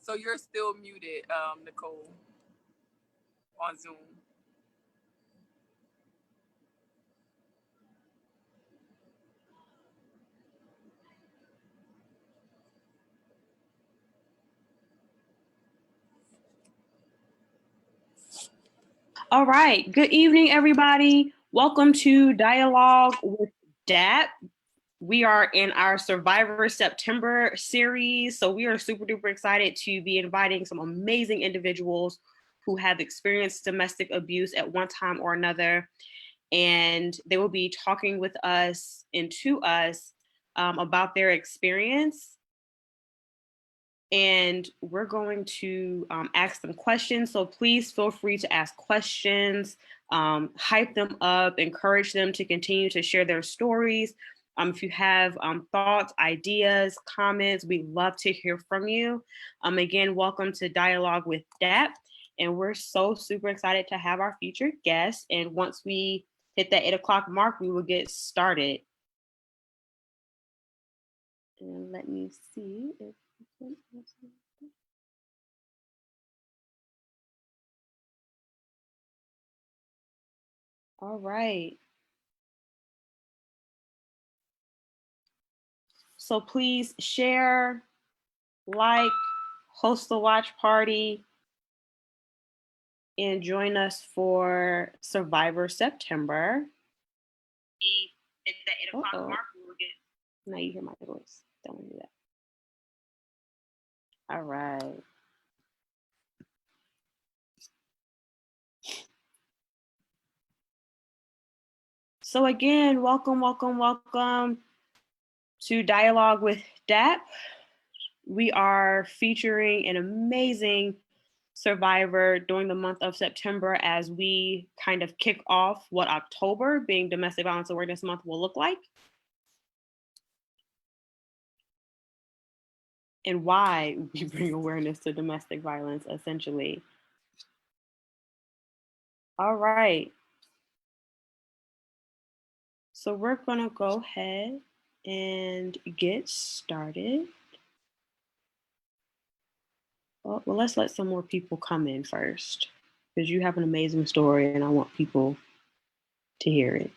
So you're still muted, Nicole, on Zoom. All right. Good evening, everybody. Welcome to Dialogue with DAP. We are in our Survivor September series. So we are super duper excited to be inviting some amazing individuals who have experienced domestic abuse at one time or another. And they will be talking with us and to us about their experience. And we're going to ask them questions. So please feel free to ask questions, hype them up, encourage them to continue to share their stories. If you have thoughts, ideas, comments, we'd love to hear from you. Again, welcome to Dialogue with DAP. And we're so super excited to have our featured guest. And once we hit that 8 o'clock mark, we will get started. And let me see if we can. All right. So please share, like, host a watch party, and join us for Survivor September. At the 8 o'clock mark, we will get. Now you hear my voice. Don't want to do that. All right. So again, welcome to Dialogue with DAP. We are featuring an amazing survivor during the month of September as we kind of kick off what October, being Domestic Violence Awareness Month, will look like. And why we bring awareness to domestic violence, essentially. All right. So we're gonna go ahead and get started. Well, let's let some more people come in first, because you have an amazing story and I want people to hear it.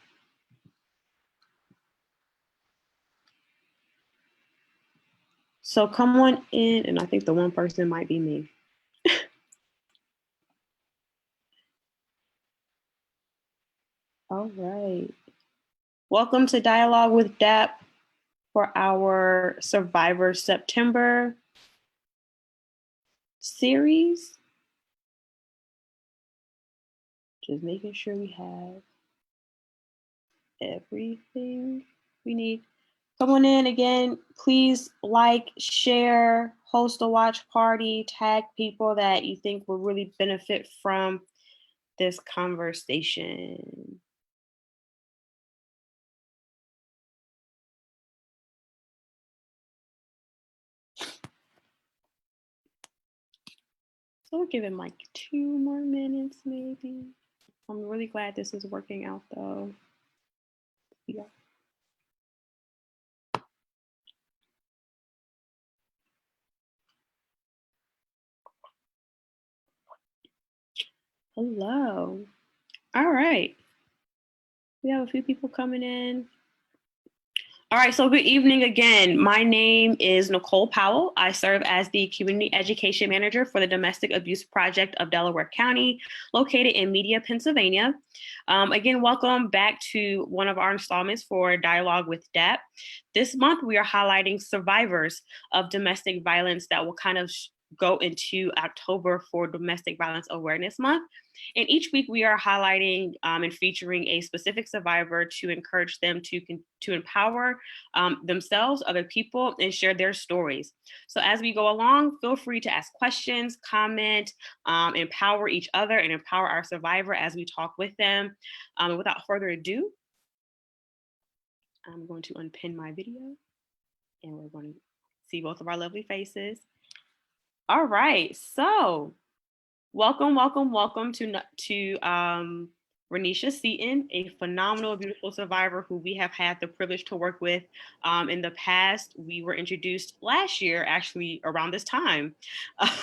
So come on in, and I think the one person might be me. All right. Welcome to Dialogue with DAP for our Survivor September series. Just making sure we have everything we need. Come on in again. Please like, share, host a watch party, tag people that you think will really benefit from this conversation. So we'll give it like 2 more minutes, maybe. I'm really glad this is working out, though. Yeah. Hello. All right. We have a few people coming in. All right, so good evening again. My name is Nicole Powell. I serve as the Community Education Manager for the Domestic Abuse Project of Delaware County, located in Media, Pennsylvania. Again, welcome back to one of our installments for Dialogue with DAP. This month, we are highlighting survivors of domestic violence that will kind of go into October for Domestic Violence Awareness Month. And each week we are highlighting and featuring a specific survivor to encourage them to empower themselves, other people, and share their stories. So as we go along, feel free to ask questions, comment, empower each other, and empower our survivor as we talk with them. Without further ado, I'm going to unpin my video, and we're going to see both of our lovely faces. All right, so welcome to Roniesha Seaton, a phenomenal, beautiful survivor who we have had the privilege to work with in the past. We were introduced last year, actually around this time,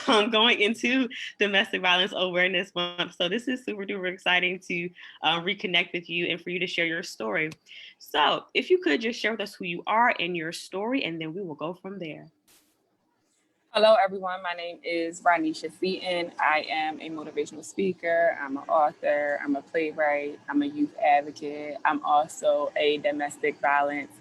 going into Domestic Violence Awareness Month. So this is super duper exciting to reconnect with you and for you to share your story. So if you could just share with us who you are and your story, and then we will go from there. Hello, everyone. My name is Roniesha Seaton. I am a motivational speaker. I'm an author. I'm a playwright. I'm a youth advocate. I'm also a domestic violence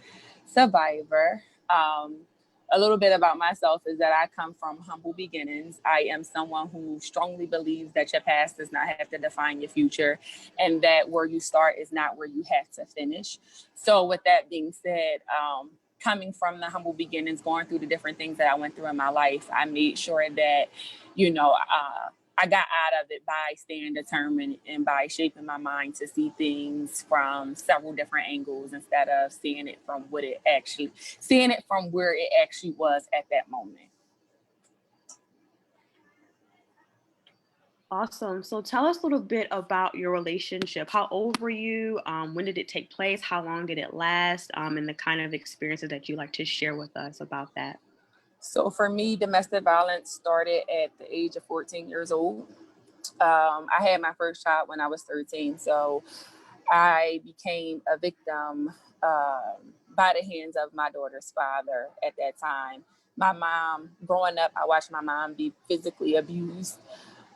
survivor. A little bit about myself is that I come from humble beginnings. I am someone who strongly believes that your past does not have to define your future, and that where you start is not where you have to finish. So, with that being said, coming from the humble beginnings, going through the different things that I went through in my life, I made sure that, I got out of it by staying determined and by shaping my mind to see things from several different angles instead of seeing it from where it actually was at that moment. Awesome. So tell us a little bit about your relationship. How old were you? When did it take place? How long did it last? And the kind of experiences that you like to share with us about that. So for me, domestic violence started at the age of 14 years old. I had my first child when I was 13. So I became a victim by the hands of my daughter's father at that time. My mom, growing up, I watched my mom be physically abused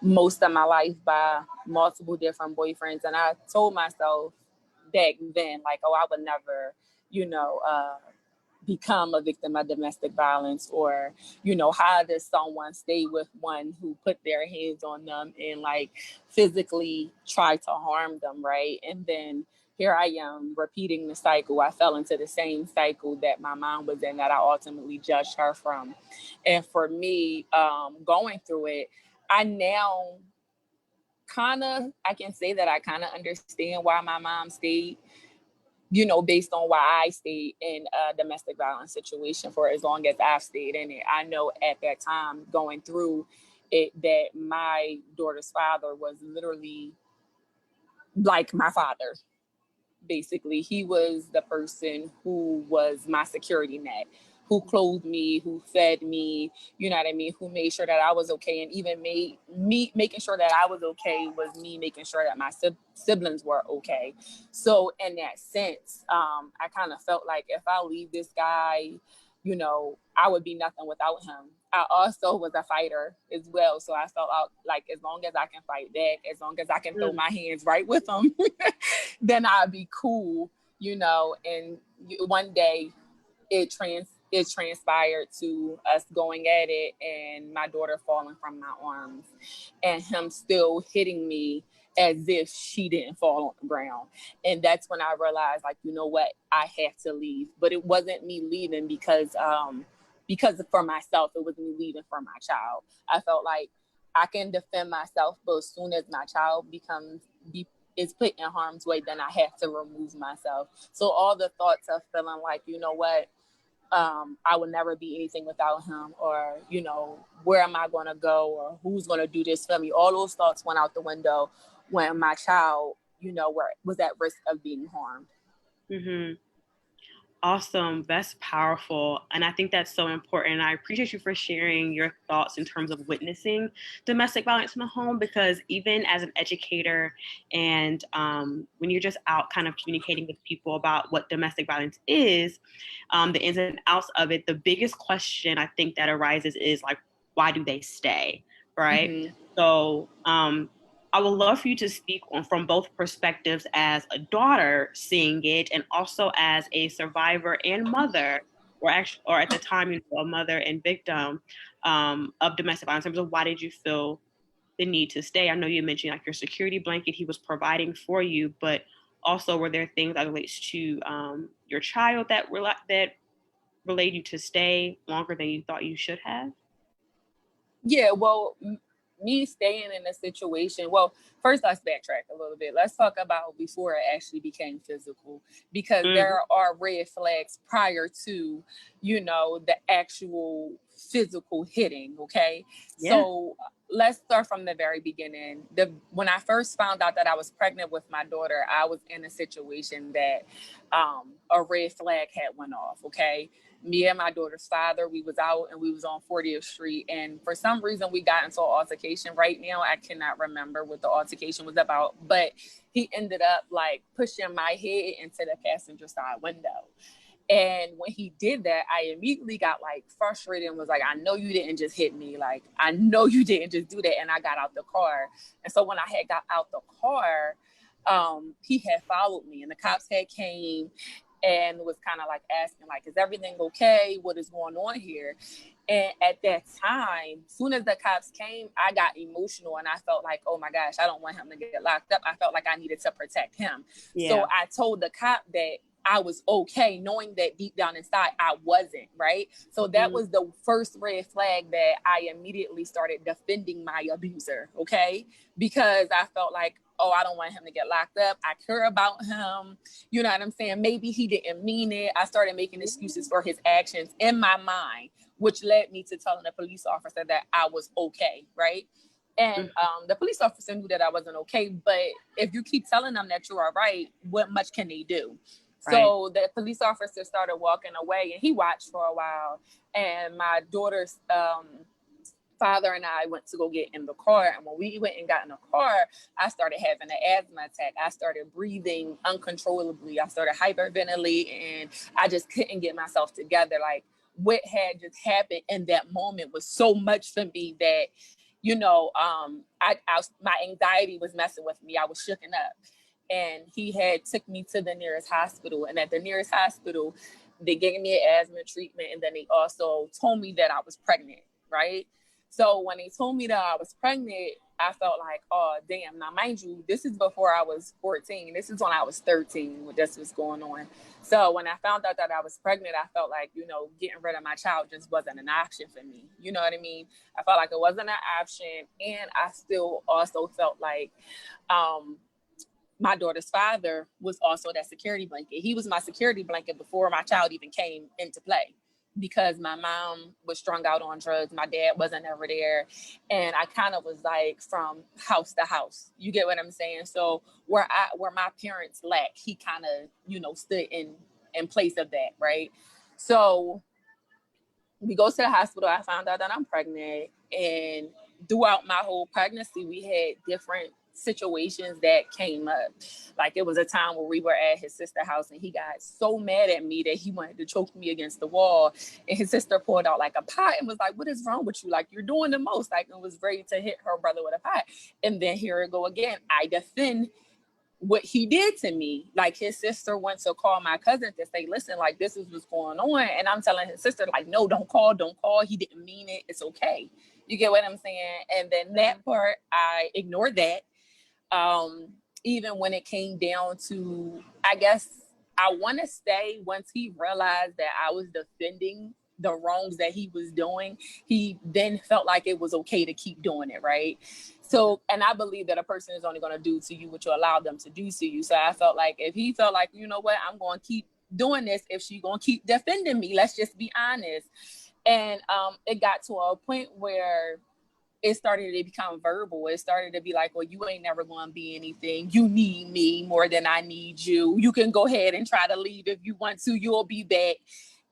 most of my life by multiple different boyfriends. And I told myself back then, like, oh, I would never, you know, become a victim of domestic violence, or how does someone stay with one who put their hands on them and like physically try to harm them, right? And then here I am repeating the cycle. I fell into the same cycle that my mom was in, that I ultimately judged her from. And for me, going through it, I now I can say that I kind of understand why my mom stayed, based on why I stayed in a domestic violence situation for as long as I've stayed in it. I know at that time going through it that my daughter's father was literally like my father. Basically, he was the person who was my security net, who clothed me, who fed me, you know what I mean, who made sure that I was okay. And even made me making sure that I was okay was me making sure that my siblings were okay. So in that sense, I kind of felt like if I leave this guy, I would be nothing without him. I also was a fighter as well. So I felt like as long as I can fight back, as long as I can throw my hands right with him, then I'd be cool, and one day it transpired to us going at it and my daughter falling from my arms and him still hitting me as if she didn't fall on the ground. And that's when I realized, like, you know what, I have to leave. But it wasn't me leaving because for myself, it was me leaving for my child. I felt like I can defend myself, but as soon as my child is put in harm's way, then I have to remove myself. So all the thoughts of feeling like, you know what, I will never be anything without him, or, where am I going to go, or who's going to do this for me? All those thoughts went out the window when my child, was at risk of being harmed. Mm-hmm. Awesome. That's powerful. And I think that's so important. I appreciate you for sharing your thoughts in terms of witnessing domestic violence in the home, because even as an educator and when you're just out kind of communicating with people about what domestic violence is, the ins and outs of it, the biggest question I think that arises is like, why do they stay? Right. Mm-hmm. So, I would love for you to speak on from both perspectives as a daughter seeing it and also as a survivor and mother, or at the time, a mother and victim of domestic violence. In terms of why did you feel the need to stay? I know you mentioned like your security blanket he was providing for you, but also were there things that relates to your child that relayed you to stay longer than you thought you should have? Yeah, well, me staying in a situation, well, first let's backtrack a little bit. Let's talk about before it actually became physical, because there are red flags prior to, you know, the actual physical hitting. Okay. Yeah. So let's start from the very beginning. When I first found out that I was pregnant with my daughter, I was in a situation that a red flag had went off. Okay. Me and my daughter's father, we was out and we was on 40th Street. And for some reason we got into an altercation. Right now, I cannot remember what the altercation was about, but he ended up like pushing my head into the passenger side window. And when he did that, I immediately got like frustrated and was like, I know you didn't just hit me. Like, I know you didn't just do that. And I got out the car. And so when I had got out the car, he had followed me and the cops had came and was kind of like asking, like, is everything okay? What is going on here? And at that time, soon as the cops came, I got emotional and I felt like, oh my gosh, I don't want him to get locked up. I felt like I needed to protect him. Yeah. So I told the cop that I was okay, knowing that deep down inside I wasn't, right? So that was the first red flag that I immediately started defending my abuser, okay? Because I felt like, oh, I don't want him to get locked up. I care about him. You know what I'm saying? Maybe he didn't mean it. I started making excuses for his actions in my mind, which led me to telling the police officer that I was okay, right? And the police officer knew that I wasn't okay, but if you keep telling them that you are right, what much can they do? Right. So the police officer started walking away and he watched for a while. And my daughter's father and I went to go get in the car. And when we went and got in the car, I started having an asthma attack. I started breathing uncontrollably. I started hyperventilating and I just couldn't get myself together. Like what had just happened in that moment was so much for me that, you know, my anxiety was messing with me. I was shooken up. And he had took me to the nearest hospital. And at the nearest hospital, they gave me an asthma treatment. And then they also told me that I was pregnant, right? So when they told me that I was pregnant, I felt like, oh, damn. Now, mind you, this is before I was 14. This is when I was 13 when this was going on. So when I found out that I was pregnant, I felt like, you know, getting rid of my child just wasn't an option for me. You know what I mean? I felt like it wasn't an option. And I still also felt like, my daughter's father was also that security blanket. He was my security blanket before my child even came into play because my mom was strung out on drugs. My dad wasn't ever there. And I kind of was like from house to house. You get what I'm saying? So where my parents lacked, he kind of, you know, stood in place of that, right? So we go to the hospital. I found out that I'm pregnant. And throughout my whole pregnancy, we had different situations that came up. Like it was a time where we were at his sister's house and he got so mad at me that he wanted to choke me against the wall. And his sister pulled out like a pot and was like, what is wrong with you? Like you're doing the most. Like and was ready to hit her brother with a pot. And then here it go again. I defend what he did to me. Like his sister went to call my cousin to say, listen, like this is what's going on. And I'm telling his sister, like, no, don't call. He didn't mean it. It's okay. You get what I'm saying? And then that part, I ignored that. Even when it came down to, I guess I want to say once he realized that I was defending the wrongs that he was doing, he then felt like it was okay to keep doing it, right? So, and I believe that a person is only going to do to you what you allow them to do to you. So I felt like if he felt like, you know what, I'm going to keep doing this, if she's going to keep defending me, let's just be honest. And it got to a point where it started to become verbal. It started to be like, well, you ain't never going to be anything. You need me more than I need you. You can go ahead and try to leave if you want to. You'll be back.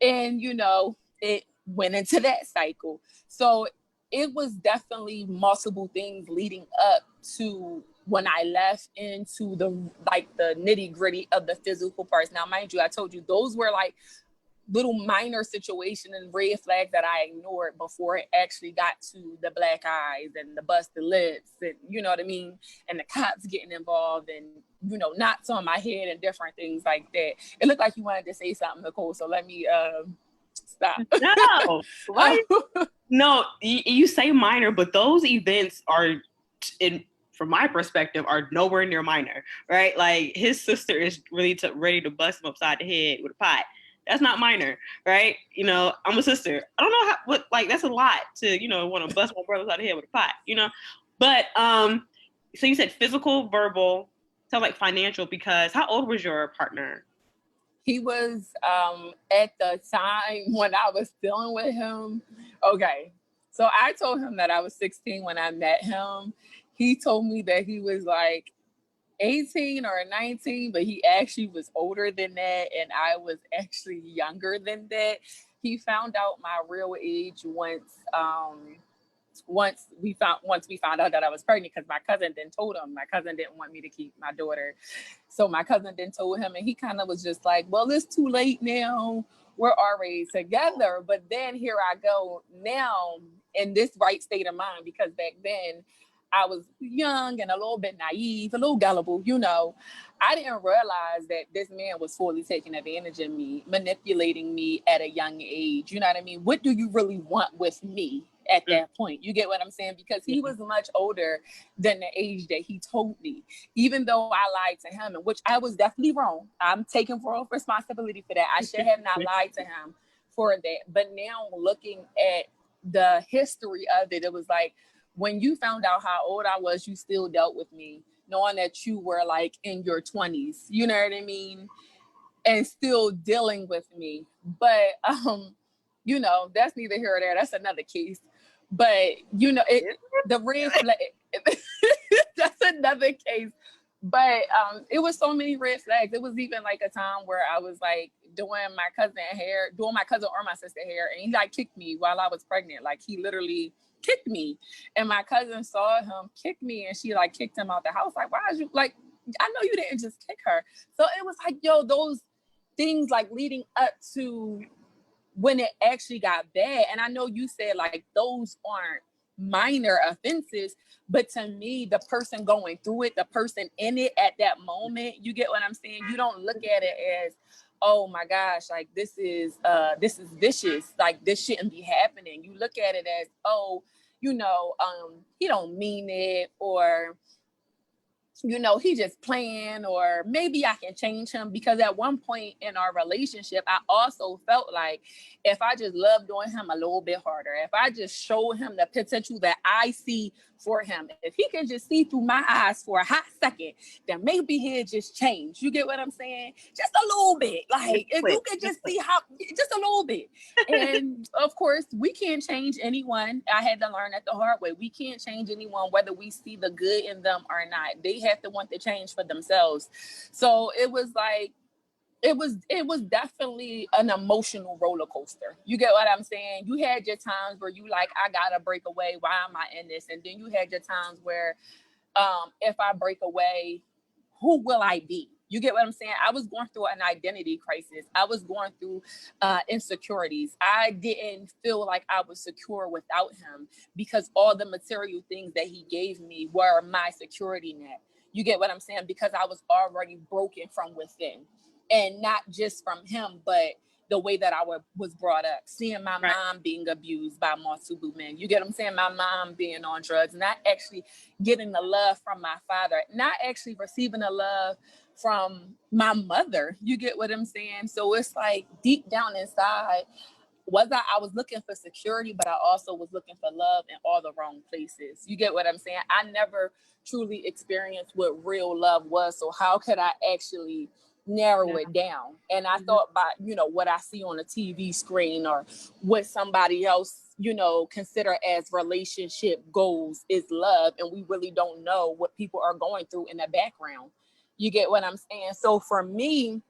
And, you know, it went into that cycle. So it was definitely multiple things leading up to when I left into the nitty gritty of the physical parts. Now, mind you, I told you those were like little minor situation and red flags that I ignored before it actually got to the black eyes and the busted lips and you know what I mean, and the cops getting involved and you know knots on my head and different things like that. It looked like you wanted to say something, Nicole, so let me stop. No, right? No, you say minor, but those events are from my perspective, are nowhere near minor, right? Like his sister is really ready to bust him upside the head with a pot. That's not minor, right? You know, I'm a sister. I don't know that's a lot to, you know, want to bust my brother upside the head with a pot, you know? But So you said physical, verbal, sounds like financial, because how old was your partner? He was at the time when I was dealing with him. Okay. So I told him that I was 16 when I met him. He told me that he was like 18 or 19, but he actually was older than that. And I was actually younger than that. He found out my real age once we found out that I was pregnant, because my cousin then told him. My cousin didn't want me to keep my daughter, so my cousin then told him, and he kind of was just like, "Well, it's too late now. We're already together." But then here I go now in this right state of mind, because back then I was young and a little bit naive, a little gullible, you know. I didn't realize that this man was fully taking advantage of me, manipulating me at a young age. You know what I mean? What do you really want with me at that point? You get what I'm saying? Because he was much older than the age that he told me, even though I lied to him, and which I was definitely wrong. I'm taking full responsibility for that. I should have not lied to him for that. But now looking at the history of it, it was like, when you found out how old I was, you still dealt with me, knowing that you were like in your 20s, you know what I mean? And still dealing with me. But, you know, that's neither here or there. That's another case. But, you know, the red flag, that's another case. But it was so many red flags. It was even like a time where I was like doing my cousin or my sister hair, and he like kicked me while I was pregnant. Like he literally kicked me, and my cousin saw him kick me, and she like kicked him out the house. Like, why is you like? I know you didn't just kick her. So it was like, yo, those things like leading up to when it actually got bad. And I know you said like those aren't minor offenses, but to me, the person going through it, the person in it at that moment, you get what I'm saying? You don't look at it as, oh my gosh, like this is vicious, like this shouldn't be happening. You look at it as, oh, you know, he don't mean it, or you know, he just playing, or maybe I can change him. Because at one point in our relationship, I also felt like if I just loved on him a little bit harder, if I just show him the potential that I see for him, if he can just see through my eyes for a hot second, then maybe he'll just change. You get what I'm saying? Just a little bit. Like if you could just see how, just a little bit. And of course, we can't change anyone. I had to learn that the hard way. We can't change anyone, whether we see the good in them or not. They have to want the change for themselves. So it was like, it was definitely an emotional roller coaster. You get what I'm saying? You had your times where you like, I gotta break away. Why am I in this? And then you had your times where if I break away, who will I be? You get what I'm saying? I was going through an identity crisis. I was going through insecurities. I didn't feel like I was secure without him, because all the material things that he gave me were my security net. You get what I'm saying? Because I was already broken from within, and not just from him, but the way that I was brought up, seeing my mom being abused by multiple men. You get what I'm saying? My mom being on drugs, not actually getting the love from my father, not actually receiving the love from my mother. You get what I'm saying? So it's like deep down inside, I was looking for security, but I also was looking for love in all the wrong places. You get what I'm saying? I never truly experienced what real love was. So how could I actually narrow it down? And I thought by, you know, what I see on a TV screen, or what somebody else, you know, consider as relationship goals is love. And we really don't know what people are going through in the background. You get what I'm saying? So for me,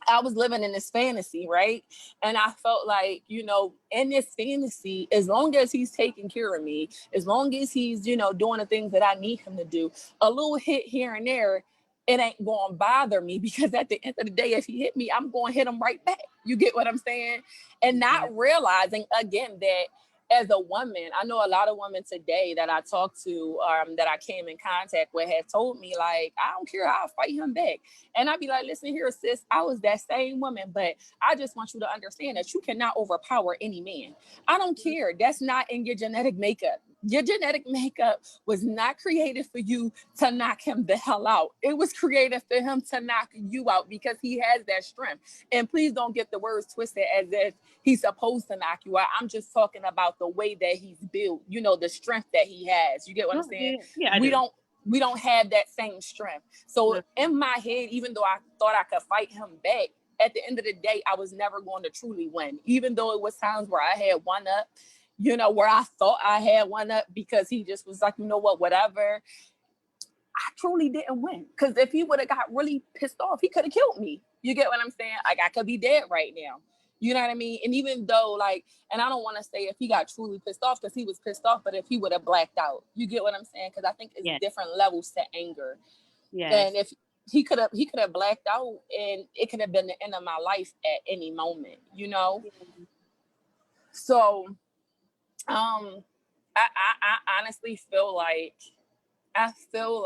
I was living in this fantasy, right? And I felt like, you know, in this fantasy, as long as he's taking care of me, as long as he's, you know, doing the things that I need him to do, a little hit here and there, it ain't going to bother me, because at the end of the day, if he hit me, I'm going to hit him right back. You get what I'm saying? And not realizing, again, that as a woman, I know a lot of women today that I talk to, that I came in contact with, have told me, like, I don't care, I'll fight him back. And I'd be like, listen here, sis, I was that same woman, but I just want you to understand that you cannot overpower any man. I don't care. That's not in your genetic makeup. Your genetic makeup was not created for you to knock him the hell out. It was created for him to knock you out, because he has that strength. And please don't get the words twisted as if he's supposed to knock you out. I'm just talking about the way that he's built, you know, the strength that he has. You get what I'm saying? Yeah, we don't we don't have that same strength. So in my head, even though I thought I could fight him back, at the end of the day, I was never going to truly win. Even though it was times where I had one up, you know, where I thought I had one up because he just was like, you know what, whatever. I truly didn't win. Because if he would have got really pissed off, he could have killed me. You get what I'm saying? Like, I could be dead right now. You know what I mean? And even though, like, and I don't want to say if he got truly pissed off, because he was pissed off, but if he would have blacked out, you get what I'm saying? Because I think it's different levels to anger. And if he could have blacked out, and it could have been the end of my life at any moment, you know? So, I honestly feel like I fell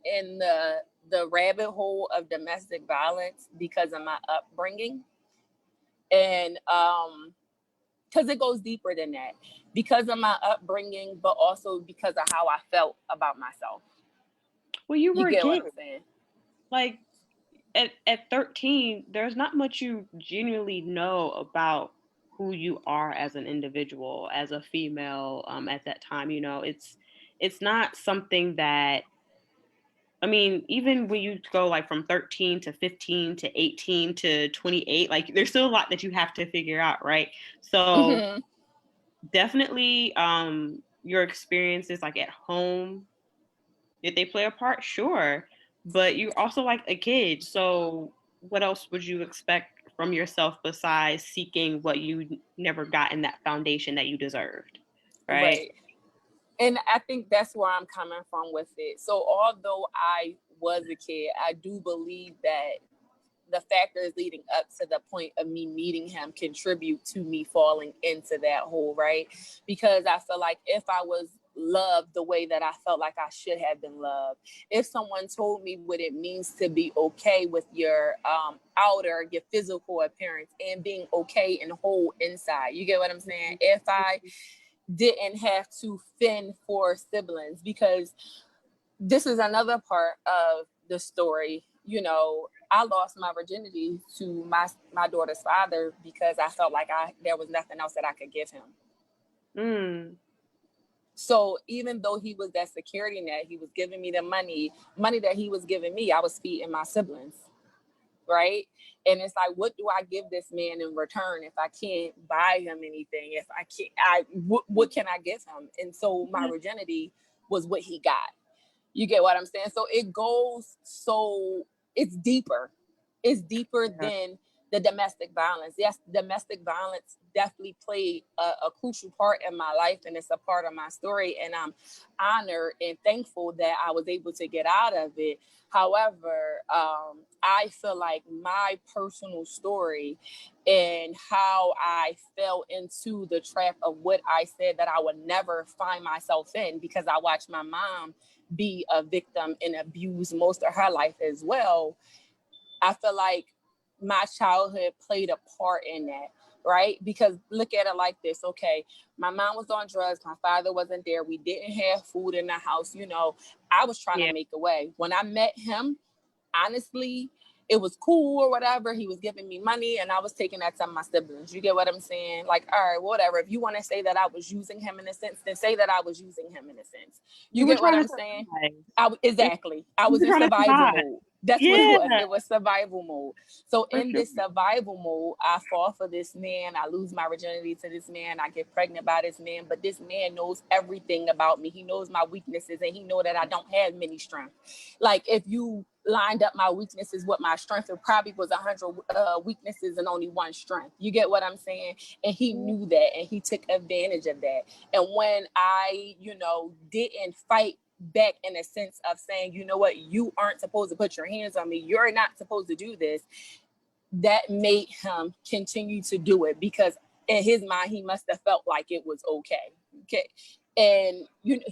in the rabbit hole of domestic violence because of my upbringing. And because it goes deeper than that, because of my upbringing, but also because of how I felt about myself. Well, you were get a what kid. I'm saying? Like at 13, there's not much you genuinely know about who you are as an individual, as a female. At that time, you know, it's not something that, I mean, even when you go like from 13 to 15 to 18 to 28, like there's still a lot that you have to figure out, right? So definitely your experiences like at home, did they play a part? Sure. But you're also like a kid. So what else would you expect from yourself besides seeking what you never got in that foundation that you deserved? Right. And I think that's where I'm coming from with it. So although I was a kid, I do believe that the factors leading up to the point of me meeting him contribute to me falling into that hole, right? Because I feel like if I was loved the way that I felt like I should have been loved, if someone told me what it means to be okay with your outer, your physical appearance, and being okay and whole inside, you get what I'm saying? If I didn't have to fend for siblings, because this is another part of the story, you know, I lost my virginity to my daughter's father because I felt like there was nothing else that I could give him. So even though he was that security net, he was giving me the money that he was giving me, I was feeding my siblings, right? And it's like, what do I give this man in return if I can't buy him anything? If I can't, what can I give him? And so my virginity was what he got. You get what I'm saying? So it goes, it's deeper. It's deeper than the domestic violence. Yes, domestic violence definitely played a crucial part in my life, and it's a part of my story. And I'm honored and thankful that I was able to get out of it. However, I feel like my personal story and how I fell into the trap of what I said that I would never find myself in, because I watched my mom be a victim and abuse most of her life as well. I feel like my childhood played a part in that, right? Because look at it like this, okay, my mom was on drugs, my father wasn't there, we didn't have food in the house, you know, I was trying to make a way. When I met him, honestly, it was cool or whatever. He was giving me money and I was taking that to my siblings. You get what I'm saying? Like, all right, whatever. If you want to say that I was using him in a sense, then say that I was using him in a sense. You get what I'm saying? Exactly. I was in survival mode. That's what it was. It was survival mode. So in this survival mode, I fall for this man. I lose my virginity to this man. I get pregnant by this man. But this man knows everything about me. He knows my weaknesses, and he knows that I don't have many strengths. Like, if you lined up my weaknesses with my strength, it probably was 100 weaknesses and only one strength. You get what I'm saying? And he knew that, and he took advantage of that. And when I, you know, didn't fight back in a sense of saying, you know what, you aren't supposed to put your hands on me, you're not supposed to do this, that made him continue to do it, because in his mind he must have felt like it was okay. And you know,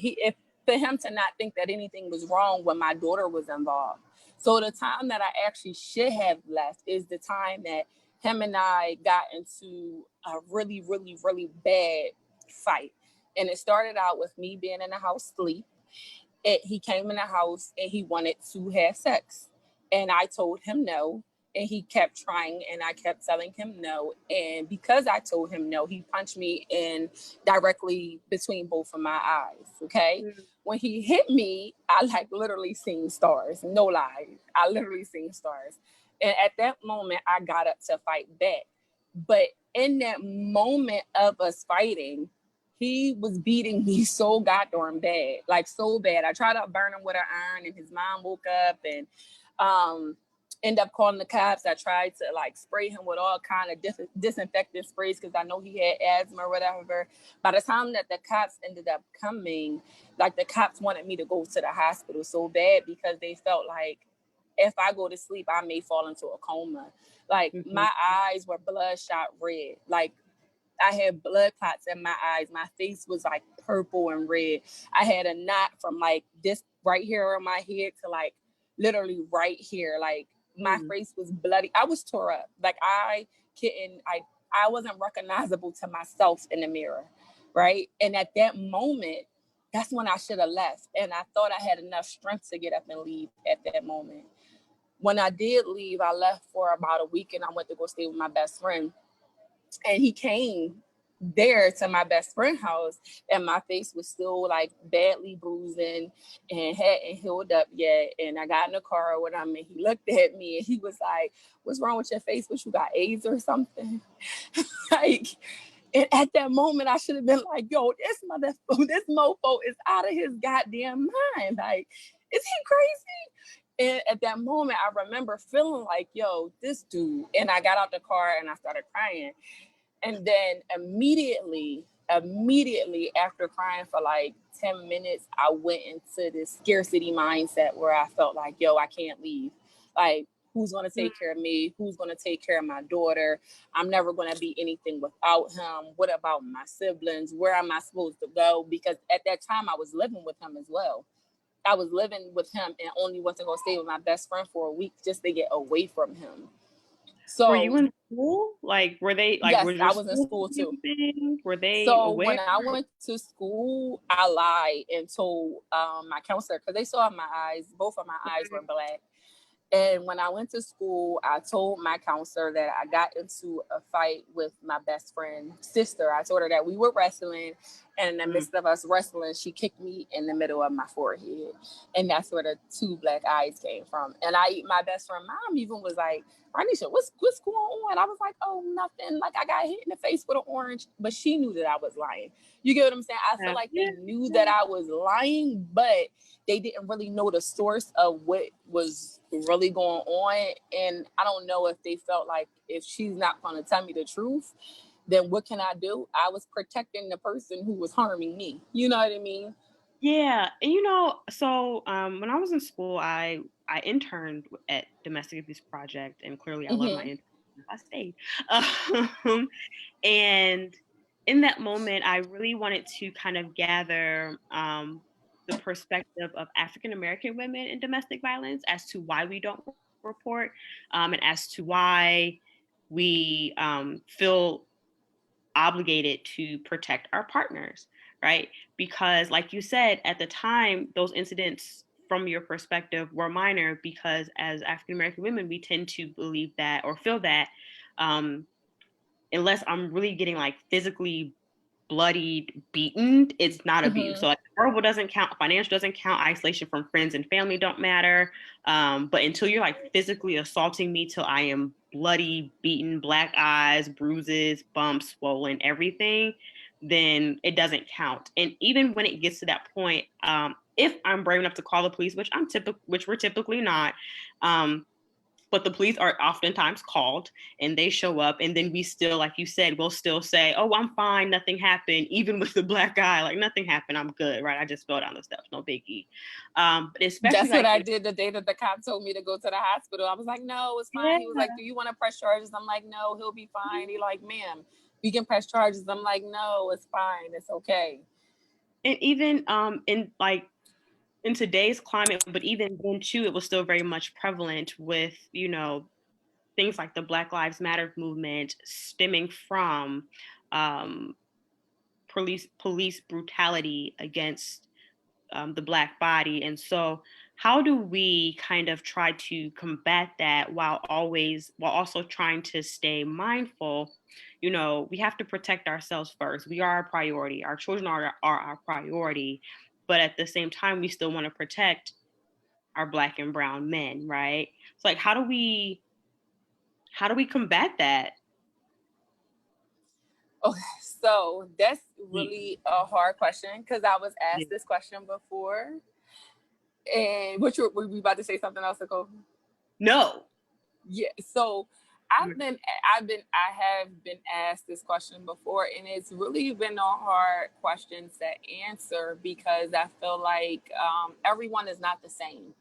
for him to not think that anything was wrong when my daughter was involved. So the time that I actually should have left is the time that him and I got into a really, really, really bad fight. And it started out with me being in the house asleep. He came in the house and he wanted to have sex. And I told him no. And he kept trying, and I kept telling him no. And because I told him no, he punched me in directly between both of my eyes. Okay. Mm-hmm. When he hit me, I like literally seen stars. No lie. I literally seen stars. And at that moment, I got up to fight back. But in that moment of us fighting, he was beating me so goddamn bad, like so bad. I tried to burn him with an iron, and his mom woke up and end up calling the cops. I tried to like spray him with all kind of disinfectant sprays because I know he had asthma or whatever. By the time that the cops ended up coming, like the cops wanted me to go to the hospital so bad because they felt like if I go to sleep, I may fall into a coma. Like my eyes were bloodshot red. Like I had blood clots in my eyes. My face was like purple and red. I had a knot from like this right here on my head to like literally right here. Like my face was bloody. I was tore up. Like I wasn't recognizable to myself in the mirror. Right. And at that moment, that's when I should have left. And I thought I had enough strength to get up and leave at that moment. When I did leave, I left for about a week and I went to go stay with my best friend. And he came there to my best friend's house, and my face was still like badly bruising and hadn't healed up yet. And I got in the car with him, and he looked at me and he was like, "What's wrong with your face? What, you got AIDS or something?" Like, and at that moment, I should have been like, "Yo, this mofo is out of his goddamn mind. Like, is he crazy?" And at that moment, I remember feeling like, "Yo, this dude." And I got out the car and I started crying. And then immediately after crying for like 10 minutes, I went into this scarcity mindset where I felt like, yo, I can't leave. Like, who's going to take care of me? Who's going to take care of my daughter? I'm never going to be anything without him. What about my siblings? Where am I supposed to go? Because at that time I was living with him as well. I was living with him and only went to go stay with my best friend for a week just to get away from him. So were you in school? Like, were they like? yes, Was your I was in school school too. anything? Were they So aware? when I went to school, I lied and told my counselor because they saw my eyes. Both of my eyes were black. And when I went to school, I told my counselor that I got into a fight with my best friend's sister. I told her that we were wrestling, and in the midst of us wrestling, she kicked me in the middle of my forehead. And that's where the two black eyes came from. And my best friend mom even was like, "Roniesha, what's going on?" I was like, "Oh, nothing. Like, I got hit in the face with an orange." But she knew that I was lying. You get what I'm saying? I feel like they knew that I was lying, but they didn't really know the source of what was really going on. And I don't know if they felt like if she's not going to tell me the truth, then what can I do? I was protecting the person who was harming me. You know what I mean? Yeah, and so when I was in school, I interned at Domestic Abuse Project, and clearly I love my intern. I stayed, and in that moment, I really wanted to kind of gather the perspective of African American women in domestic violence as to why we don't report, and as to why we feel obligated to protect our partners, right? Because, like you said, at the time, those incidents from your perspective were minor because as African American women, we tend to believe that or feel that unless I'm really getting like physically bloodied, beaten, it's not abuse. So like verbal doesn't count, financial doesn't count, isolation from friends and family don't matter. But until you're like physically assaulting me till I am bloody, beaten, black eyes, bruises, bumps, swollen, everything, then it doesn't count. And even when it gets to that point, if I'm brave enough to call the police, which we're typically not, but the police are oftentimes called and they show up, and then we still, like you said, we'll still say, "Oh, I'm fine, nothing happened," even with the black guy, like nothing happened, I'm good, right? I just fell down the steps, no biggie. But especially that's what I did the day that the cop told me to go to the hospital. I was like, "No, it's fine." He was like, "Do you want to press charges?" I'm like, "No, he'll be fine." He like, "Ma'am, we can press charges." I'm like, "No, it's fine, it's okay." And even in today's climate, but even then too, it was still very much prevalent with things like the Black Lives Matter movement stemming from um, police brutality against the Black body. And so how do we kind of try to combat that while also trying to stay mindful? You know, we have to protect ourselves first. We are our priority. Our children are our priority. But at the same time, we still want to protect our Black and brown men, right? So like how do we combat that? Okay, so that's Yeah. really a hard question because I was Yeah. asked this question before. And were we about to say something else, Nicole? No. Yeah. So I have been asked this question before, and it's really been a hard question to answer because I feel like everyone is not the same.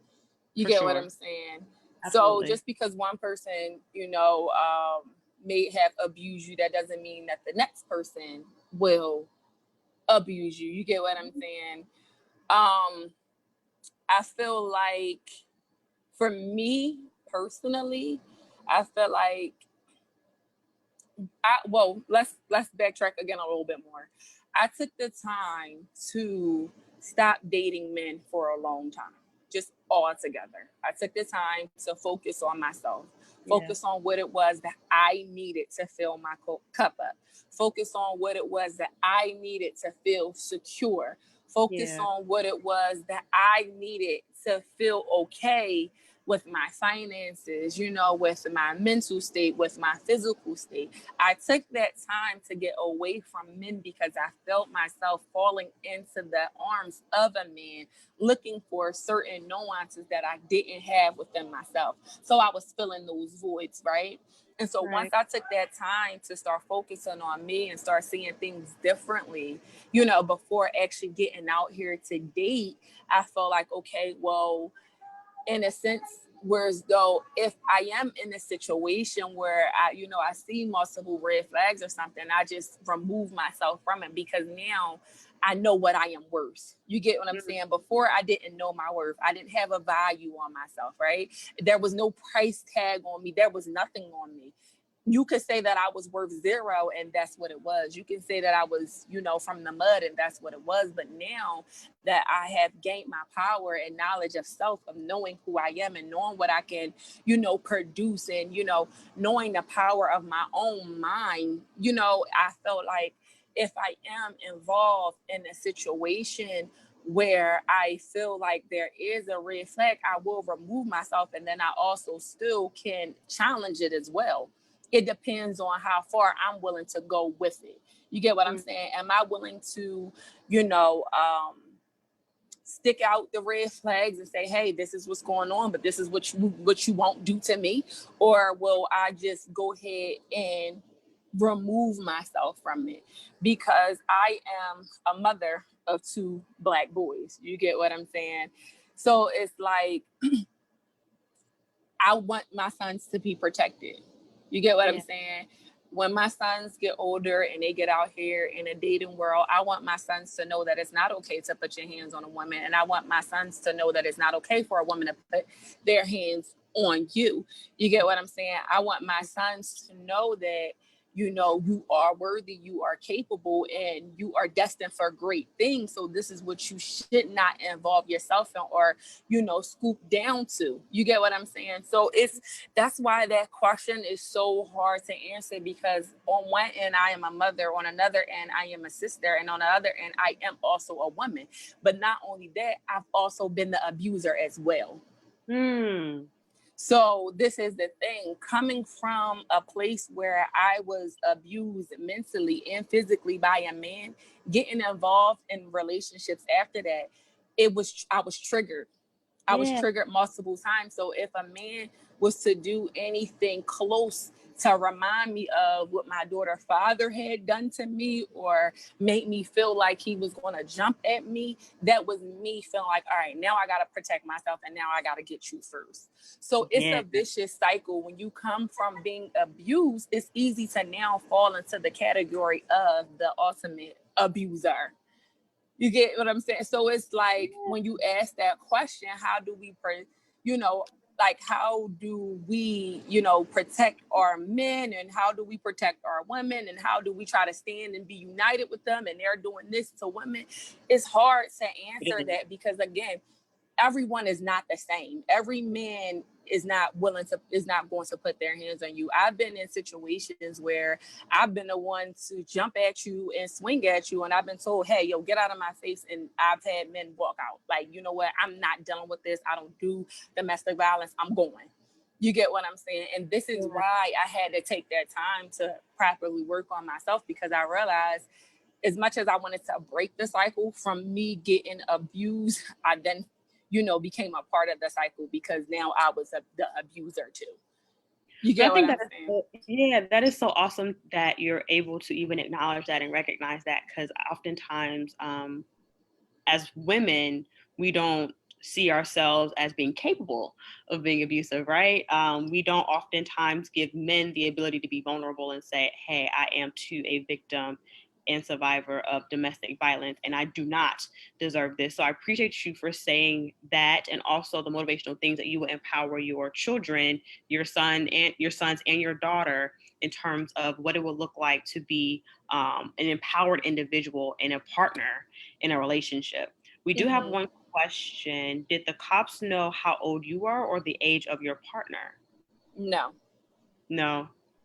You For get what sure. I'm saying? So Absolutely. just because one person, may have abused you, that doesn't mean that the next person will abuse you. You get what I'm saying? Um, I feel like for me personally, I feel like let's backtrack again a little bit more. I took the time to stop dating men for a long time, just all together. I took the time to focus on myself, Yeah. focus on what it was that I needed to fill my cup up, focus on what it was that I needed to feel secure, focus Yeah. on what it was that I needed to feel okay with my finances, with my mental state, with my physical state. I took that time to get away from men because I felt myself falling into the arms of a man, looking for certain nuances that I didn't have within myself. So I was filling those voids, right? And so once Right. I took that time to start focusing on me and start seeing things differently, before actually getting out here to date, I felt like, okay, well, in a sense, whereas though if I am in a situation where I see multiple red flags or something, I just remove myself from it because now I know what I am worth. You get what I'm Mm. saying? Before I didn't know my worth. I didn't have a value on myself, right? There was no price tag on me. There was nothing on me. You could say that I was worth zero and that's what it was. You can say that I was, from the mud and that's what it was. But now that I have gained my power and knowledge of self, of knowing who I am and knowing what I can, produce and, knowing the power of my own mind, I felt like if I am involved in a situation where I feel like there is a red flag, I will remove myself and then I also still can challenge it as well. It depends on how far I'm willing to go with it. You get what I'm Mm. saying? Am I willing to, you know, um, stick out the red flags and say, "Hey, this is what's going on, but this is what you won't do to me," or will I just go ahead and remove myself from it? Because I am a mother of two Black boys. You get what I'm saying? So it's like I want my sons to be protected. You get what I'm Yeah. saying? When my sons get older and they get out here in a dating world, I want my sons to know that it's not okay to put your hands on a woman. And I want my sons to know that it's not okay for a woman to put their hands on you. You get what I'm saying? I want my sons to know that you are worthy, you are capable, and you are destined for great things. So this is what you should not involve yourself in or scoop down to. You get what I'm saying? So that's why that question is so hard to answer, because on one end I am a mother, on another end I am a sister, and on the other end I am also a woman. But not only that, I've also been the abuser as well. Mm. So this is the thing, coming from a place where I was abused mentally and physically by a man, getting involved in relationships after that, I was triggered. I was Yeah. triggered multiple times. So if a man was to do anything close to remind me of what my daughter's father had done to me or make me feel like he was going to jump at me, that was me feeling like, all right, now I got to protect myself and now I got to get you first. So it's Yeah. a vicious cycle. When you come from being abused, it's easy to now fall into the category of the ultimate abuser. You get what I'm saying? So it's like when you ask that question, how do we, you know, how do we, protect our men, and how do we protect our women, and how do we try to stand and be united with them, and they're doing this to women? It's hard to It answer is. that because, again, everyone is not the same. Every man is not going to put their hands on you. I've been in situations where I've been the one to jump at you and swing at you, and I've been told, hey, yo, get out of my face. And I've had men walk out like, you know what, I'm not dealing with this. I don't do domestic violence. I'm going. You get what I'm saying? And this is why I had to take that time to properly work on myself, because I realized as much as I wanted to break the cycle from me getting abused, I then, became a part of the cycle, because now I was the abuser too. You get what I'm saying? That is so awesome that you're able to even acknowledge that and recognize that, because oftentimes as women, we don't see ourselves as being capable of being abusive, right? We don't oftentimes give men the ability to be vulnerable and say, hey, I am too a victim and survivor of domestic violence, and I do not deserve this. So I appreciate you for saying that, and also the motivational things that you will empower your children, your sons and your daughter, in terms of what it will look like to be an empowered individual and a partner in a relationship. We do have one question. Did the cops know how old you are or the age of your partner? No.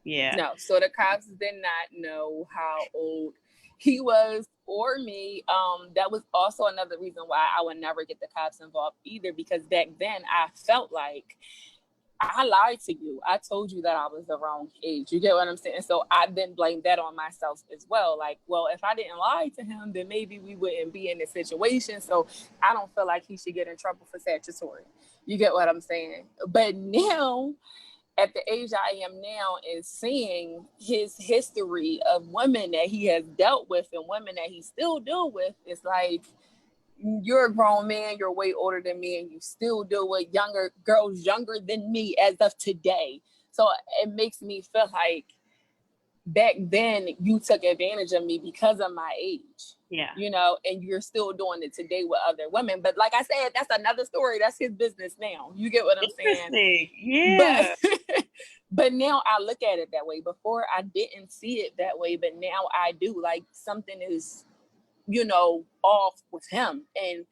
Yeah. No. So the cops did not know how old he was or me. That was also another reason why I would never get the cops involved either, because back then I felt like I lied to you. I told you that I was the wrong age. You get what I'm saying? So I then blamed that on myself as well. Like, well, if I didn't lie to him, then maybe we wouldn't be in this situation. So I don't feel like he should get in trouble for statutory. You get what I'm saying? But now, at the age I am now, and seeing his history of women that he has dealt with and women that he still deal with, it's like, you're a grown man, you're way older than me, and you still deal with girls younger than me as of today. So it makes me feel like back then you took advantage of me because of my age. Yeah. And you're still doing it today with other women. But like I said, that's another story. That's his business now. You get what I'm saying? Yeah. But now I look at it that way. Before I didn't see it that way, but now I do. Like, something is off with him. And,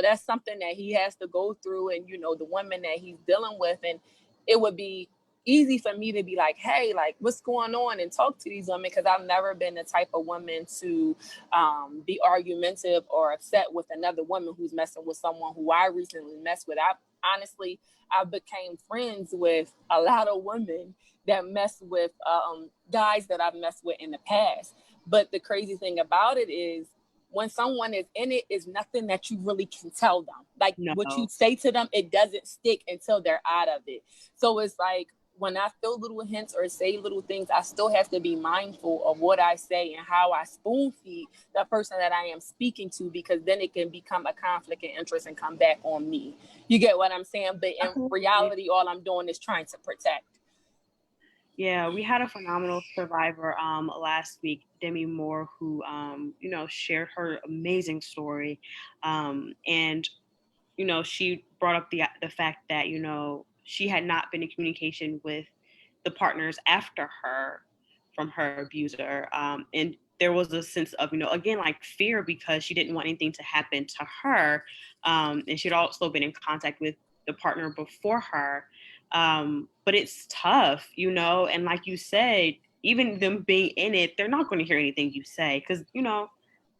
that's something that he has to go through, and, the women that he's dealing with. And it would be easy for me to be like, hey, like, what's going on, and talk to these women, because I've never been the type of woman to be argumentative or upset with another woman who's messing with someone who I recently messed with. I became friends with a lot of women that mess with guys that I've messed with in the past. But the crazy thing about it is, when someone is in it, is nothing that you really can tell them. Like, what you say to them, it doesn't stick until they're out of it. So it's like, when I feel little hints or say little things, I still have to be mindful of what I say and how I spoon feed the person that I am speaking to, because then it can become a conflict of interest and come back on me. You get what I'm saying? But in reality, all I'm doing is trying to protect. Yeah, we had a phenomenal survivor last week, Demi Moore, who shared her amazing story, and she brought up the fact that she had not been in communication with the partners after her from her abuser, and there was a sense of again, like, fear, because she didn't want anything to happen to her, and she'd also been in contact with the partner before her. But it's tough, and like you said, even them being in it, they're not going to hear anything you say, because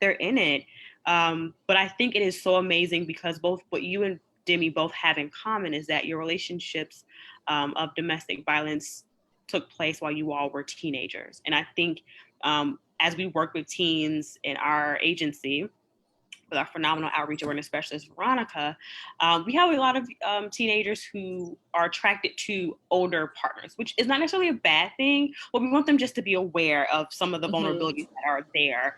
they're in it. But I think it is so amazing, because both what you and Demi both have in common is that your relationships of domestic violence took place while you all were teenagers. And I think as we work with teens in our agency, with our phenomenal outreach awareness specialist, Veronica, we have a lot of teenagers who are attracted to older partners, which is not necessarily a bad thing, but we want them just to be aware of some of the vulnerabilities that are there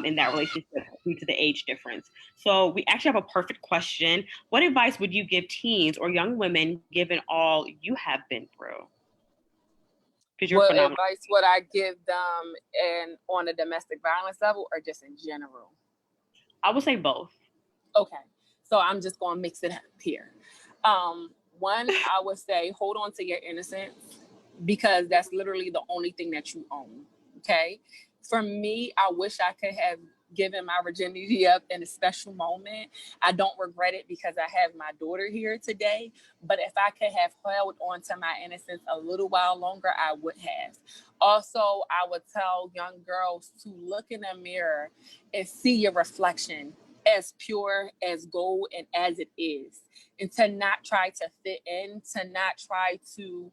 in that relationship due to the age difference. So we actually have a perfect question. What advice would you give teens or young women, given all you have been through? What advice would I give them on a domestic violence level, or just in general? I would say both. Okay. So I'm just going to mix it up here. One, I would say, hold on to your innocence, because that's literally the only thing that you own. Okay. For me, I wish I could have giving my virginity up in a special moment. I don't regret it because I have my daughter here today. But if I could have held on to my innocence a little while longer, I would have. Also, I would tell young girls to look in the mirror and see your reflection as pure as gold and as it is, and to not try to fit in, to not try to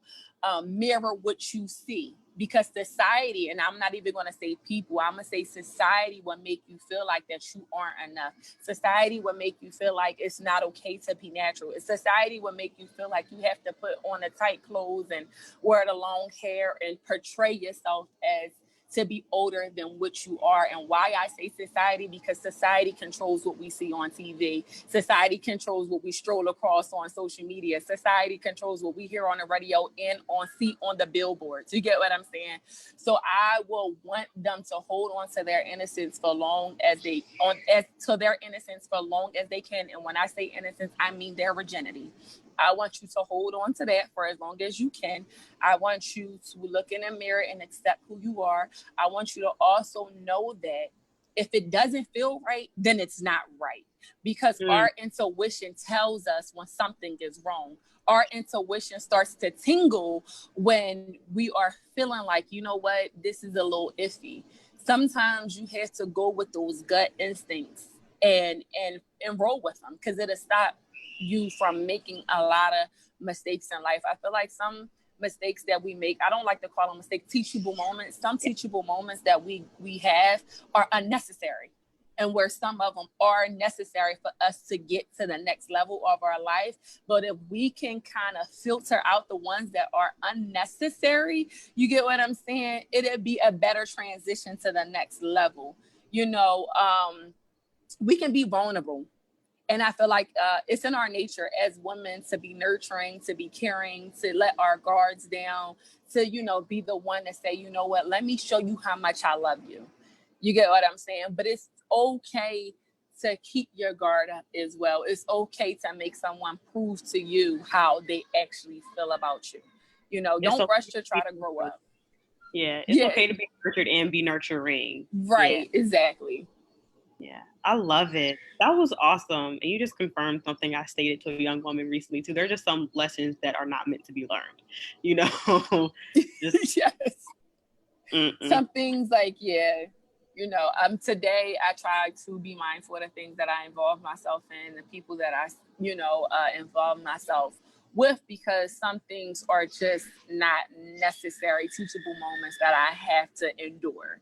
mirror what you see, because society, and I'm not even going to say people, I'm going to say society will make you feel like that you aren't enough. Society will make you feel like it's not okay to be natural. Society will make you feel like you have to put on the tight clothes and wear the long hair and portray yourself as to be older than what you are. And why I say society, because society controls what we see on TV. Society controls what we stroll across on social media. Society controls what we hear on the radio and see on the billboards. You get what I'm saying? So I will want them to hold on to their innocence for long as they can. And when I say innocence, I mean their virginity. I want you to hold on to that for as long as you can. I want you to look in the mirror and accept who you are. I want you to also know that if it doesn't feel right, then it's not right. Because our intuition tells us when something is wrong. Our intuition starts to tingle when we are feeling like, you know what, this is a little iffy. Sometimes you have to go with those gut instincts and roll with them, because it'll stop you from making a lot of mistakes in life. I feel like some mistakes that we make, I don't like to call them mistakes, teachable moments. Some teachable moments that we have are unnecessary, and where some of them are necessary for us to get to the next level of our life. But if we can kind of filter out the ones that are unnecessary, you get what I'm saying? It'd be a better transition to the next level. You know, we can be vulnerable. And I feel like it's in our nature as women to be nurturing, to be caring, to let our guards down, to, you know, be the one to say, you know what, let me show you how much I love you. You get what I'm saying? But it's okay to keep your guard up as well. It's okay to make someone prove to you how they actually feel about you. You know, don't rush to try to grow up. Yeah, it's okay to be nurtured and be nurturing. Right, exactly. Yeah, I love it. That was awesome. And you just confirmed something I stated to a young woman recently too. There are just some lessons that are not meant to be learned, you know? Just, yes. Some things like, you know, today I try to be mindful of the things that I involve myself in, the people that I, you know, involve myself with, because some things are just not necessary, teachable moments that I have to endure.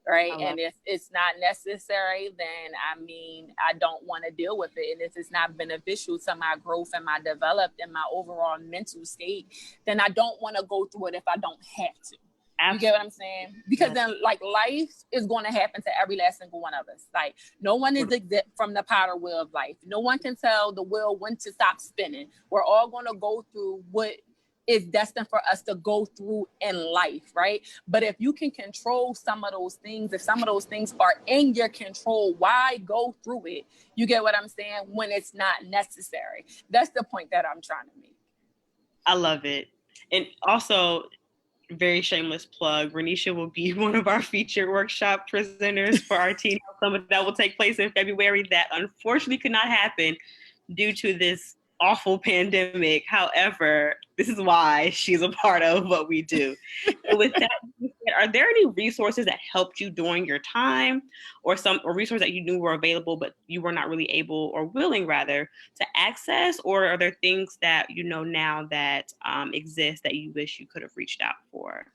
Right. And if it's not necessary, then I mean, I don't want to deal with it. And if it's not beneficial to my growth and my development and my overall mental state, then I don't want to go through it if I don't have to. Absolutely. You get what I'm saying? Because then, like, life is going to happen to every last single one of us. Like, no one is exempt from the powder wheel of life. No one can tell the wheel when to stop spinning. We're all going to go through what is destined for us to go through in life, right? But if you can control some of those things, if some of those things are in your control, why go through it? You get what I'm saying? When it's not necessary. That's the point that I'm trying to make. I love it. And also, very shameless plug, Roniesha will be one of our featured workshop presenters for our Teen Health Summit that will take place in February. That unfortunately could not happen due to this awful pandemic. However, this is why she's a part of what we do. So with that, are there any resources that helped you during your time, or resources that you knew were available but you were not really able or willing rather to access? Or are there things that you know now that exist that you wish you could have reached out for?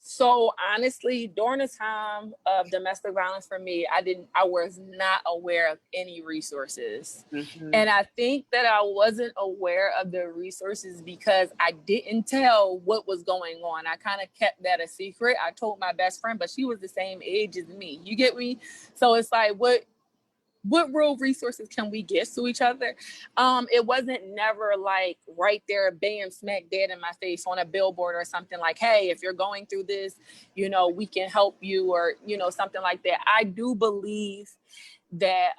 So honestly, during the time of domestic violence for me, I was not aware of any resources. And I think that I wasn't aware of the resources because I didn't tell what was going on. I kind of kept that a secret. I told my best friend, but she was the same age as me. You get me? So it's like, what real resources can we give to each other? It wasn't never like right there, bam, smack dead in my face on a billboard or something like, hey, if you're going through this, you know, we can help you, or, you know, something like that. I do believe that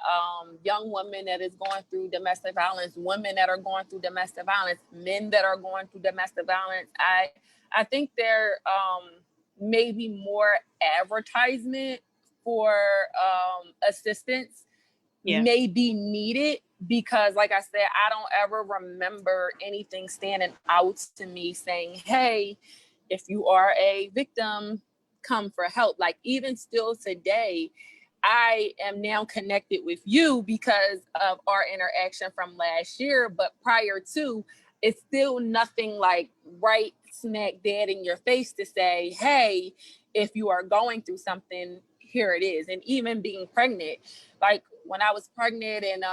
young women that is going through domestic violence, women that are going through domestic violence, men that are going through domestic violence, I think there may be more advertisement for assistance may be needed, because like I said, I don't ever remember anything standing out to me saying, hey, if you are a victim, come for help. Like even still today, I am now connected with you because of our interaction from last year. But prior to, it's still nothing like right smack dead in your face to say, hey, if you are going through something, here it is. And even being pregnant, like when I was pregnant and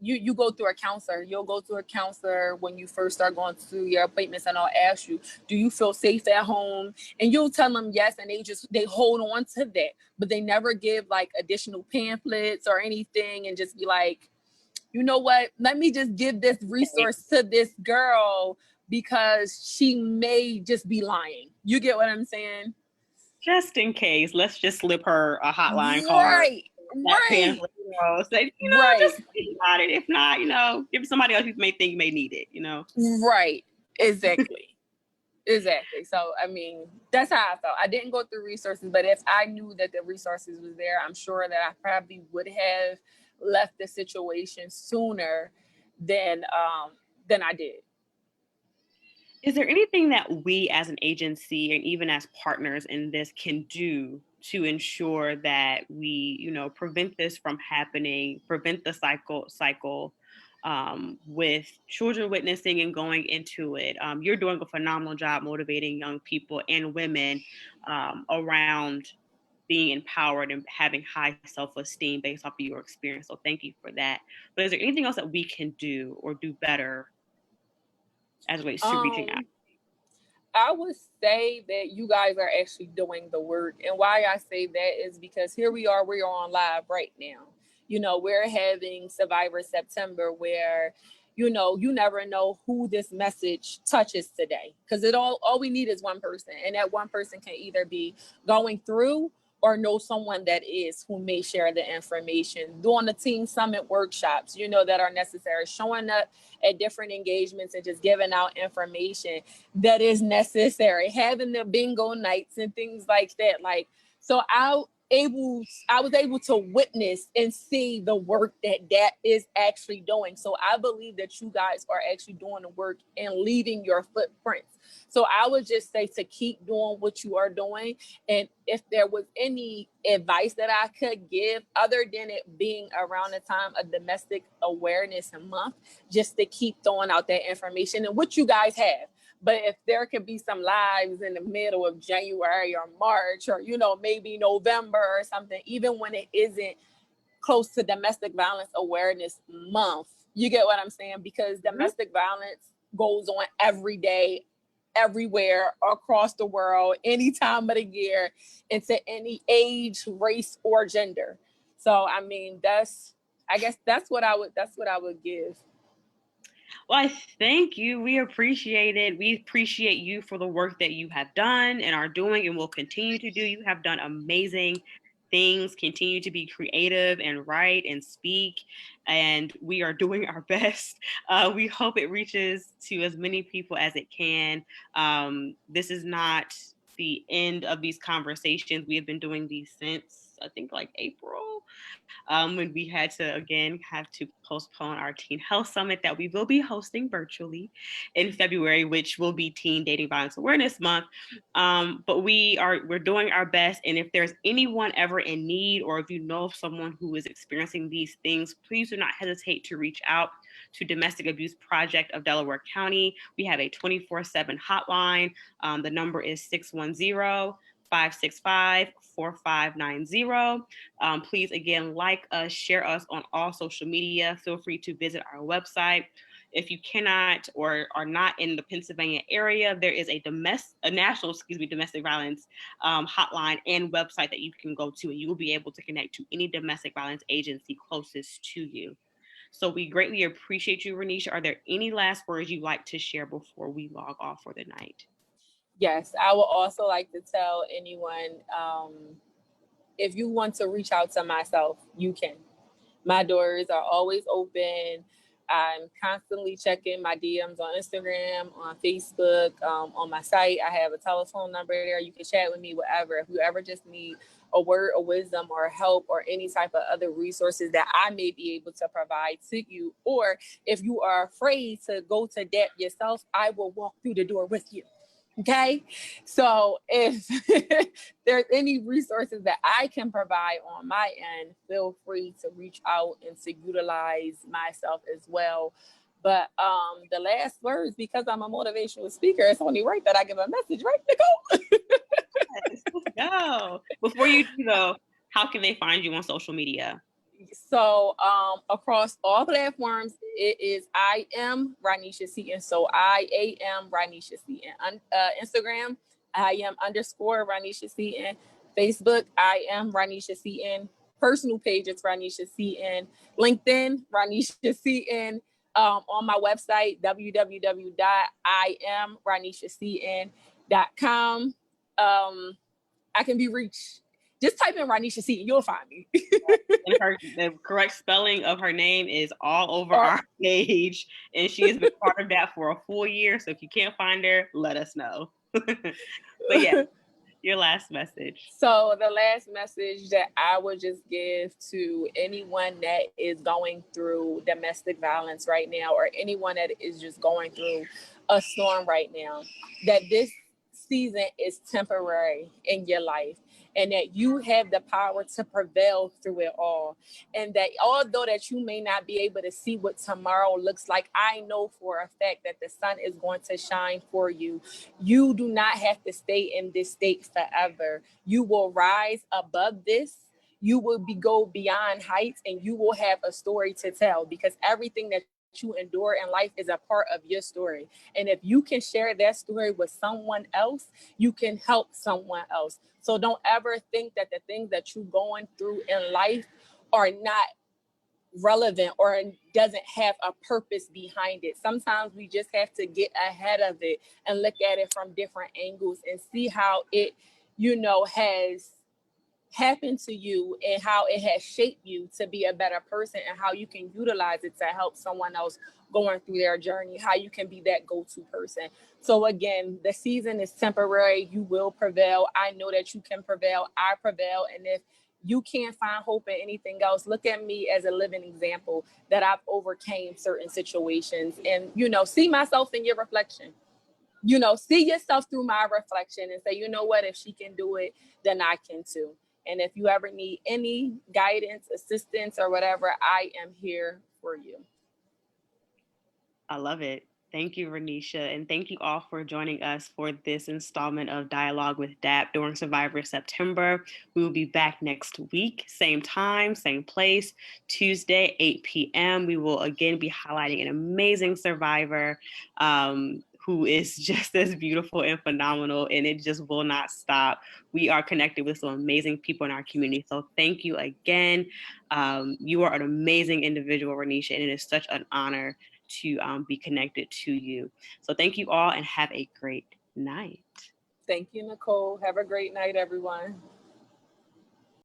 you go through a counselor. You'll go to a counselor when you first start going through your appointments, and I'll ask you, do you feel safe at home? And you'll tell them yes, and they hold on to that, but they never give like additional pamphlets or anything, and just be like, you know what, let me just give this resource to this girl because she may just be lying. You get what I'm saying? Just in case, let's just slip her a hotline card. Right. Pamphlet, say, right. Just think about it. If not, give somebody else who may think you may need it, Right. Exactly. Exactly. So, I mean, that's how I felt. I didn't go through resources, but if I knew that the resources was there, I'm sure that I probably would have left the situation sooner than I did. Is there anything that we as an agency and even as partners in this can do to ensure that we, prevent this from happening, prevent the cycle with children witnessing and going into it? You're doing a phenomenal job motivating young people and women around being empowered and having high self-esteem based off of your experience. So thank you for that. But is there anything else that we can do or do better as it relates to reaching out? I would say that you guys are actually doing the work. And why I say that is because here we are on live right now. We're having Survivor September where, you never know who this message touches today. Because all we need is one person. And that one person can either be going through or know someone that is, who may share the information, doing the team summit workshops, that are necessary, showing up at different engagements and just giving out information that is necessary, having the bingo nights and things like that. Like, so I was able to witness and see the work that is actually doing. So I believe that you guys are actually doing the work and leaving your footprints. So I would just say to keep doing what you are doing. And if there was any advice that I could give, other than it being around the time of Domestic Awareness Month, just to keep throwing out that information and what you guys have. But if there could be some lives in the middle of January or March or, maybe November or something, even when it isn't close to Domestic Violence Awareness Month, you get what I'm saying? Because domestic violence goes on every day, everywhere, across the world, any time of the year, into any age, race, or gender. So, I mean, that's what I would give. Well, I thank you. We appreciate it. We appreciate you for the work that you have done and are doing and will continue to do. You have done amazing things. Continue to be creative and write and speak. And we are doing our best. We hope it reaches to as many people as it can. This is not the end of these conversations. We have been doing these since, I think, like April. When we had to, again, have to postpone our Teen Health Summit that we will be hosting virtually in February, which will be Teen Dating Violence Awareness Month. But we're doing our best. And if there's anyone ever in need, or if you know of someone who is experiencing these things, please do not hesitate to reach out to Domestic Abuse Project of Delaware County. We have a 24/7 hotline. The number is 610-565-4590. Please, again, like us, share us on all social media. Feel free to visit our website. If you cannot or are not in the Pennsylvania area, there is a national domestic violence hotline and website that you can go to, and you will be able to connect to any domestic violence agency closest to you. So we greatly appreciate you, Roniesha. Are there any last words you'd like to share before we log off for the night? Yes, I would also like to tell anyone, if you want to reach out to myself, you can. My doors are always open. I'm constantly checking my DMs on Instagram, on Facebook, on my site. I have a telephone number there. You can chat with me, whatever. If you ever just need a word of wisdom or help or any type of other resources that I may be able to provide to you, or if you are afraid to go to depth yourself, I will walk through the door with you. Okay. So if there's any resources that I can provide on my end, feel free to reach out and to utilize myself as well. But the last words, because I'm a motivational speaker, it's only right that I give a message, right, Nicole? Yes, let's go. Before you do though, how can they find you on social media? So across all platforms, it is I am Roniesha Seaton. So I am Roniesha Seaton. Instagram, I am underscore Roniesha Seaton. Facebook, I am Roniesha Seaton. Personal page, it's Roniesha Seaton. LinkedIn, Roniesha Seaton. On my website, www.iamronesiaseaton.com. I can be reached. Just type in Roniesha Seaton, you'll find me. And the correct spelling of her name is all over our page, and she has been part of that for a full year. So if you can't find her, let us know. But yeah, your last message. So the last message that I would just give to anyone that is going through domestic violence right now, or anyone that is just going through a storm right now, that this season is temporary in your life, and that you have the power to prevail through it all. And that although that you may not be able to see what tomorrow looks like, I know for a fact that the sun is going to shine for you. You do not have to stay in this state forever. You will rise above this. You will go beyond heights, and you will have a story to tell, because everything that you endure in life is a part of your story. And if you can share that story with someone else, you can help someone else. So don't ever think that the things that you're going through in life are not relevant or doesn't have a purpose behind it. Sometimes we just have to get ahead of it and look at it from different angles and see how it, has happened to you and how it has shaped you to be a better person, and how you can utilize it to help someone else going through their journey, how you can be that go-to person. So again, the season is temporary. You will prevail. I know that you can prevail. I prevail. And if you can't find hope in anything else, look at me as a living example that I've overcame certain situations, and, see myself in your reflection. See yourself through my reflection and say, you know what, if she can do it, then I can too. And if you ever need any guidance, assistance, or whatever, I am here for you. I love it. Thank you, Roniesha. And thank you all for joining us for this installment of Dialogue with DAP during Survivor September. We will be back next week, same time, same place, Tuesday, 8 p.m. We will again be highlighting an amazing survivor who is just as beautiful and phenomenal, and it just will not stop. We are connected with some amazing people in our community. So thank you again. You are an amazing individual, Roniesha, and it is such an honor to be connected to you. So thank you all, and have a great night. Thank you, Nicole. Have a great night, everyone.